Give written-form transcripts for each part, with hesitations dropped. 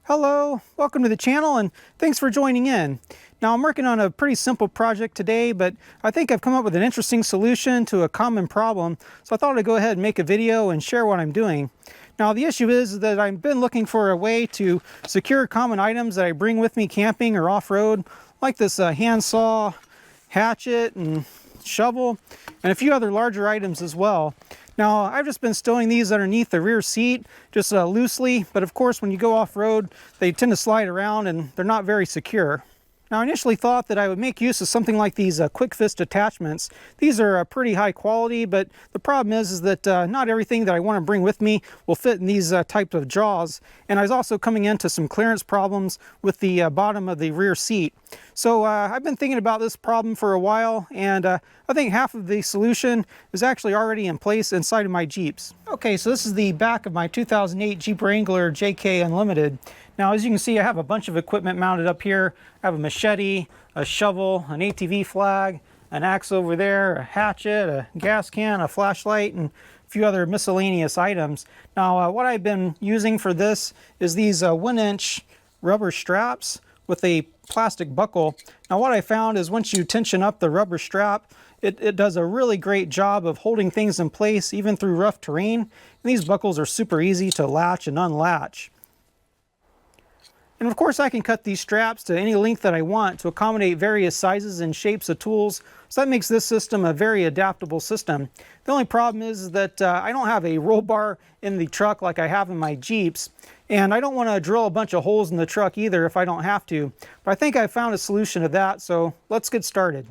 Hello, welcome to the channel and thanks for joining in. Now I'm working on a pretty simple project today, but I think I've come up with an interesting solution to a common problem, so I thought I'd go ahead and make a video and share what I'm doing. Now the issue is that I've been looking for a way to secure common items that I bring with me camping or off-road, like this handsaw, hatchet, and shovel, and a few other larger items as well. Now, I've just been stowing these underneath the rear seat, just loosely, but of course when you go off-road, they tend to slide around and they're not very secure. Now, I initially thought that I would make use of something like these quick fist attachments. These are pretty high quality, but the problem is that not everything that I want to bring with me will fit in these types of jaws. And I was also coming into some clearance problems with the bottom of the rear seat. So I've been thinking about this problem for a while, and I think half of the solution is actually already in place inside of my Jeeps. Okay, so this is the back of my 2008 Jeep Wrangler JK Unlimited. Now, as you can see, I have a bunch of equipment mounted up here. I have a machete, a shovel, an ATV flag, an axe over there, a hatchet, a gas can, a flashlight, and a few other miscellaneous items. Now, what I've been using for this is these 1-inch rubber straps with a plastic buckle. Now, what I found is once you tension up the rubber strap, it does a really great job of holding things in place even through rough terrain. And these buckles are super easy to latch and unlatch. And of course I can cut these straps to any length that I want to accommodate various sizes and shapes of tools. So that makes this system a very adaptable system. The only problem is that I don't have a roll bar in the truck like I have in my Jeeps. And I don't want to drill a bunch of holes in the truck either if I don't have to. But I think I found a solution to that, so let's get started.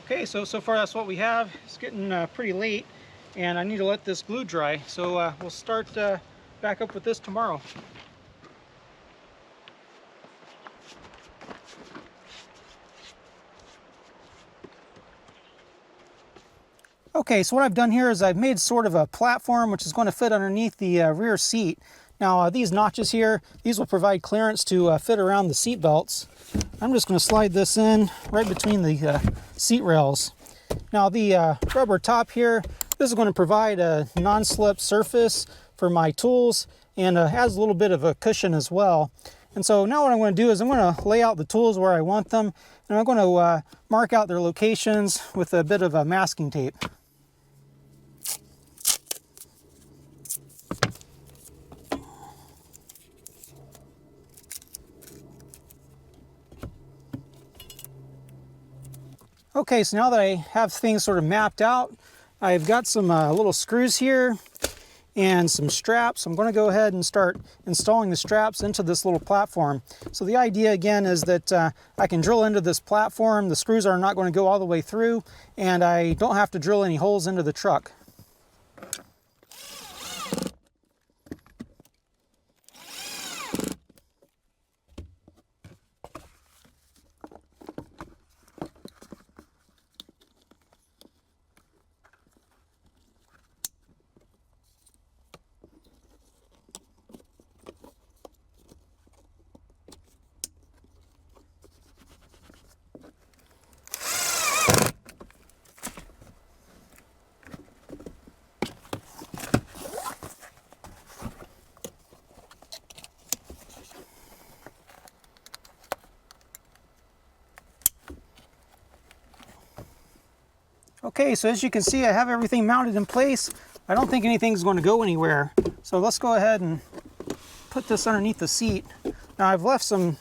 Okay, so far that's what we have. It's getting pretty late and I need to let this glue dry. So we'll start back up with this tomorrow. Okay, so what I've done here is I've made sort of a platform which is going to fit underneath the rear seat. Now these notches here, these will provide clearance to fit around the seat belts. I'm just going to slide this in right between the seat rails. Now the rubber top here, this is going to provide a non-slip surface for my tools and has a little bit of a cushion as well. And so now what I'm going to do is I'm going to lay out the tools where I want them, and I'm going to mark out their locations with a bit of masking tape. Okay, so now that I have things sort of mapped out, I've got some little screws here and some straps. I'm going to go ahead and start installing the straps into this little platform. So the idea again is that I can drill into this platform. The screws are not going to go all the way through, and I don't have to drill any holes into the truck. Okay, so as you can see, I have everything mounted in place. I don't think anything's going to go anywhere. So let's go ahead and put this underneath the seat. Now I've left some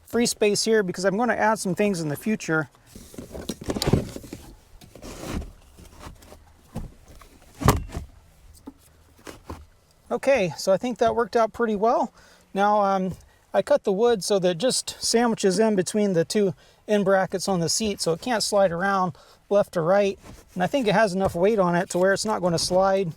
free space here because I'm going to add some things in the future. Okay, so I think that worked out pretty well. Now I cut the wood so that it just sandwiches in between the two end brackets on the seat, so it can't slide around left or right. And I think it has enough weight on it to where it's not going to slide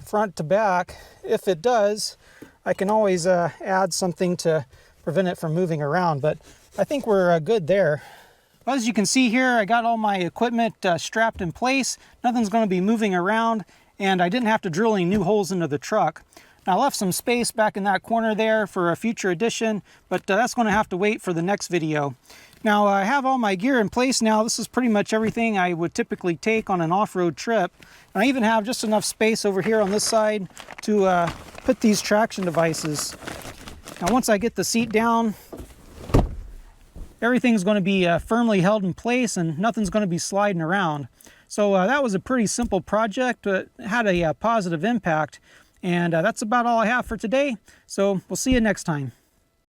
front to back. If it does, I can always add something to prevent it from moving around, but I think we're good there. As you can see here, I got all my equipment strapped in place. Nothing's going to be moving around, and I didn't have to drill any new holes into the truck. Now, I left some space back in that corner there for a future edition, but that's going to have to wait for the next video. Now, I have all my gear in place now. This is pretty much everything I would typically take on an off-road trip. And I even have just enough space over here on this side to put these traction devices. Now, once I get the seat down, everything's going to be firmly held in place and nothing's going to be sliding around. So that was a pretty simple project, but it had a positive impact. And that's about all I have for today. So we'll see you next time.